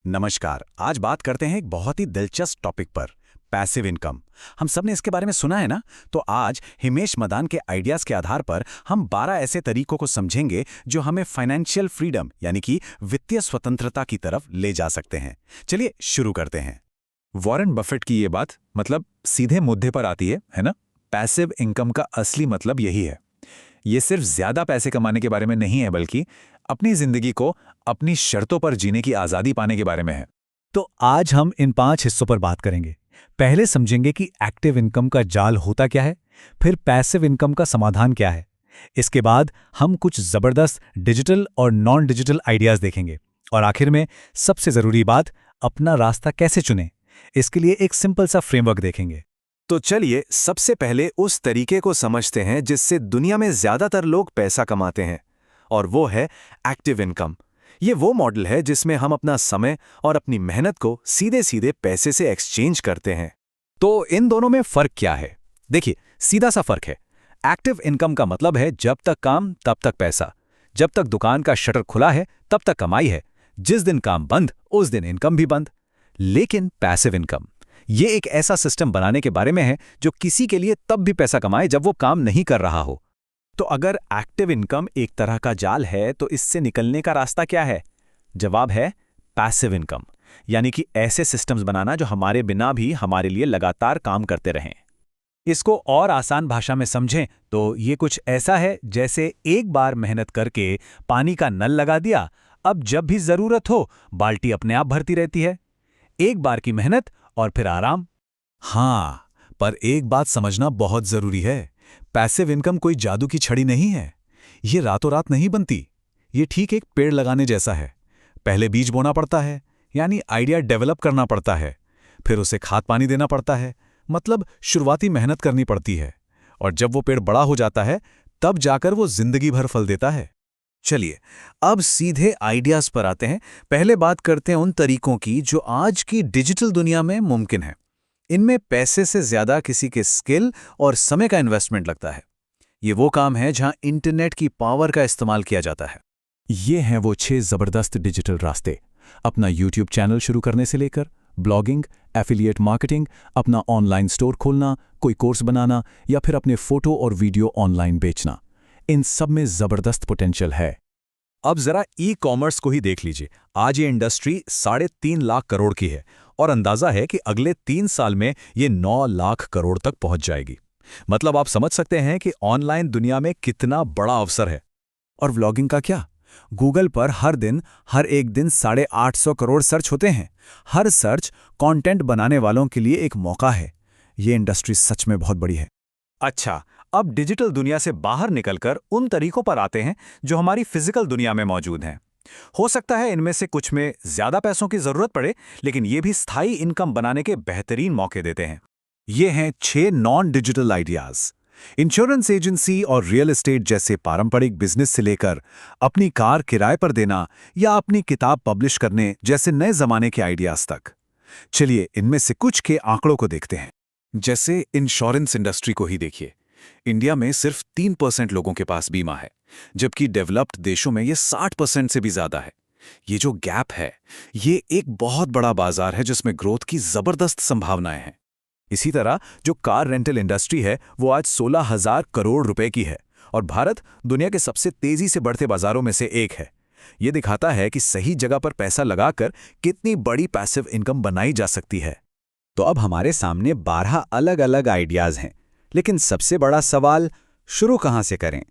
नमस्कार। आज बात करते हैं एक बहुत ही दिलचस्प टॉपिक पर, पैसिव इनकम। हम सब ने इसके बारे में सुना है ना? तो आज हिमेश मदान के आइडियाज के आधार पर हम 12 ऐसे तरीकों को समझेंगे जो हमें फाइनेंशियल फ्रीडम यानी कि वित्तीय स्वतंत्रता की तरफ ले जा सकते हैं। चलिए शुरू करते हैं। वॉरेन बफेट की ये बात मतलब सीधे मुद्दे पर आती है ना? पैसिव इनकम का असली मतलब यही है। ये सिर्फ ज्यादा पैसे कमाने के बारे में नहीं है, बल्कि अपनी जिंदगी को अपनी शर्तों पर जीने की आजादी पाने के बारे में है। तो आज हम इन 5 हिस्सों पर बात करेंगे। पहले समझेंगे कि एक्टिव इनकम का जाल होता क्या है, फिर पैसिव इनकम का समाधान क्या है। इसके बाद हम कुछ जबरदस्त डिजिटल और नॉन डिजिटल आइडियाज देखेंगे और आखिर में सबसे जरूरी बात, अपना रास्ता कैसे चुनें। इसके लिए एक सिंपल सा फ्रेमवर्क देखेंगे। तो चलिए सबसे पहले उस तरीके को समझते हैं जिससे दुनिया में ज्यादातर लोग पैसा कमाते हैं, और वो है एक्टिव इनकम। ये वो मॉडल है जिसमें हम अपना समय और अपनी मेहनत को सीधे सीधे पैसे से एक्सचेंज करते हैं। तो इन दोनों में फर्क क्या है? देखिए, सीधा सा फर्क है। एक्टिव इनकम का मतलब है जब तक काम तब तक पैसा, जब तक दुकान का शटर खुला है तब तक कमाई है, जिस दिन काम बंद उस दिन इनकम भी बंद। लेकिन पैसिव इनकम ये एक ऐसा सिस्टम बनाने के बारे में है जो किसी के लिए तब भी पैसा कमाए जब वो काम नहीं कर रहा हो। तो अगर एक्टिव इनकम एक तरह का जाल है तो इससे निकलने का रास्ता क्या है? जवाब है पैसिव इनकम, यानी कि ऐसे सिस्टम्स बनाना जो हमारे बिना भी हमारे लिए लगातार काम करते रहें। इसको और आसान भाषा में समझें तो ये कुछ ऐसा है जैसे एक बार मेहनत करके पानी का नल लगा दिया, अब जब भी जरूरत हो बाल्टी अपने आप भरती रहती है। एक बार की मेहनत और फिर आराम। हाँ, पर एक बात समझना बहुत जरूरी है। पैसिव इनकम कोई जादू की छड़ी नहीं है। ये रातों रात नहीं बनती। ये ठीक एक पेड़ लगाने जैसा है। पहले बीज बोना पड़ता है, यानी आइडिया डेवलप करना पड़ता है, फिर उसे खाद पानी देना पड़ता है, मतलब शुरुआती मेहनत करनी पड़ती है। और जब वो पेड़ बड़ा हो जाता है तब जाकर वो जिंदगी भर फल देता है। चलिए अब सीधे आइडियाज पर आते हैं। पहले बात करते हैं उन तरीकों की जो आज की डिजिटल दुनिया में मुमकिन है। इनमें पैसे से ज्यादा किसी के स्किल और समय का इन्वेस्टमेंट लगता है। ये वो काम है जहां इंटरनेट की पावर का इस्तेमाल किया जाता है। ये हैं वो 6 जबरदस्त डिजिटल रास्ते। अपना यूट्यूब चैनल शुरू करने से लेकर ब्लॉगिंग, एफिलिएट मार्केटिंग, अपना ऑनलाइन स्टोर खोलना, कोई कोर्स बनाना या फिर अपने फोटो और वीडियो ऑनलाइन बेचना, इन सब में जबरदस्त पोटेंशियल है। अब जरा ई कॉमर्स को ही देख लीजिए। आज ये इंडस्ट्री 3.5 लाख करोड़ की है और अंदाजा है कि अगले 3 साल में ये 9 लाख करोड़ तक पहुंच जाएगी। मतलब आप समझ सकते हैं कि ऑनलाइन दुनिया में कितना बड़ा अवसर है। और व्लॉगिंग का क्या? गूगल पर हर दिन हर एक दिन 850 करोड़ सर्च होते हैं। हर सर्च कंटेंट बनाने वालों के लिए एक मौका है। ये इंडस्ट्री सच में बहुत बड़ी है। अच्छा, अब डिजिटल दुनिया से बाहर निकलकर उन तरीकों पर आते हैं जो हमारी फिजिकल दुनिया में मौजूद हैं। हो सकता है इनमें से कुछ में ज्यादा पैसों की जरूरत पड़े, लेकिन ये भी स्थायी इनकम बनाने के बेहतरीन मौके देते हैं। ये हैं 6 non digital ideas. Insurance agency और रियल एस्टेट जैसे पारंपरिक बिजनेस से लेकर अपनी कार किराए पर देना या अपनी किताब पब्लिश करने जैसे नए जमाने के आइडियाज तक। चलिए इनमें से कुछ के आंकड़ों को देखते हैं। जैसे इंश्योरेंस इंडस्ट्री को ही देखिए। इंडिया में सिर्फ 3% लोगों के पास बीमा है, जबकि डेवलप्ड देशों में ये 60% से भी ज्यादा है। ये जो गैप है, ये एक बहुत बड़ा बाजार है जिसमें ग्रोथ की जबरदस्त संभावनाएं हैं। इसी तरह जो कार रेंटल इंडस्ट्री है वो आज 16,000 करोड़ रुपए की है और भारत दुनिया के सबसे तेजी से बढ़ते बाजारों में से एक है। ये दिखाता है कि सही जगह पर पैसा लगाकर कितनी बड़ी पैसिव इनकम बनाई जा सकती है। तो अब हमारे सामने 12 अलग अलग आइडियाज हैं, लेकिन सबसे बड़ा सवाल, शुरू कहां से करें?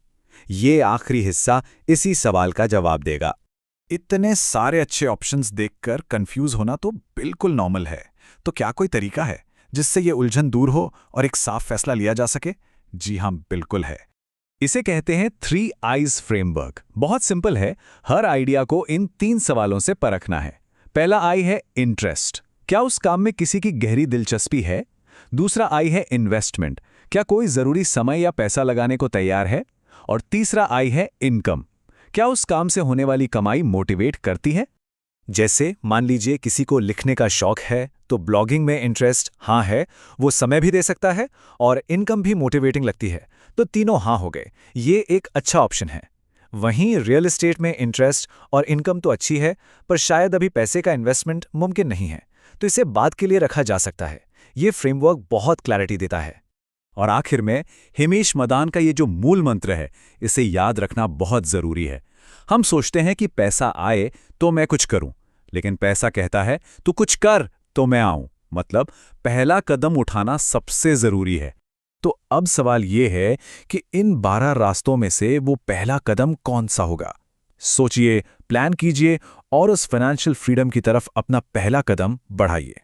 ये आखिरी हिस्सा इसी सवाल का जवाब देगा। इतने सारे अच्छे ऑप्शंस देखकर कंफ्यूज होना तो बिल्कुल नॉर्मल है। तो क्या कोई तरीका है जिससे ये उलझन दूर हो और एक साफ फैसला लिया जा सके? जी हां, बिल्कुल है। इसे कहते हैं 3 आइज फ्रेमवर्क। बहुत सिंपल है। हर आइडिया को इन 3 सवालों से परखना है। पहला आई है इंटरेस्ट, क्या उस काम में किसी की गहरी दिलचस्पी है? दूसरा आई है इन्वेस्टमेंट, क्या कोई जरूरी समय या पैसा लगाने को तैयार है? और तीसरा आई है इनकम, क्या उस काम से होने वाली कमाई मोटिवेट करती है? जैसे मान लीजिए किसी को लिखने का शौक है तो ब्लॉगिंग में इंटरेस्ट हाँ है, वो समय भी दे सकता है और इनकम भी मोटिवेटिंग लगती है, तो तीनों हाँ हो गए। ये एक अच्छा ऑप्शन है। वहीं रियल एस्टेट में इंटरेस्ट और इनकम तो अच्छी है, पर शायद अभी पैसे का इन्वेस्टमेंट मुमकिन नहीं है, तो इसे बाद के लिए रखा जा सकता है। ये फ्रेमवर्क बहुत क्लैरिटी देता है। और आखिर में हिमेश मदान का ये जो मूल मंत्र है, इसे याद रखना बहुत जरूरी है। हम सोचते हैं कि पैसा आए तो मैं कुछ करूं, लेकिन पैसा कहता है तू कुछ कर तो मैं आऊं। मतलब पहला कदम उठाना सबसे जरूरी है। तो अब सवाल ये है कि इन 12 रास्तों में से वो पहला कदम कौन सा होगा? सोचिए, प्लान कीजिए और उस फाइनेंशियल फ्रीडम की तरफ अपना पहला कदम बढ़ाइए।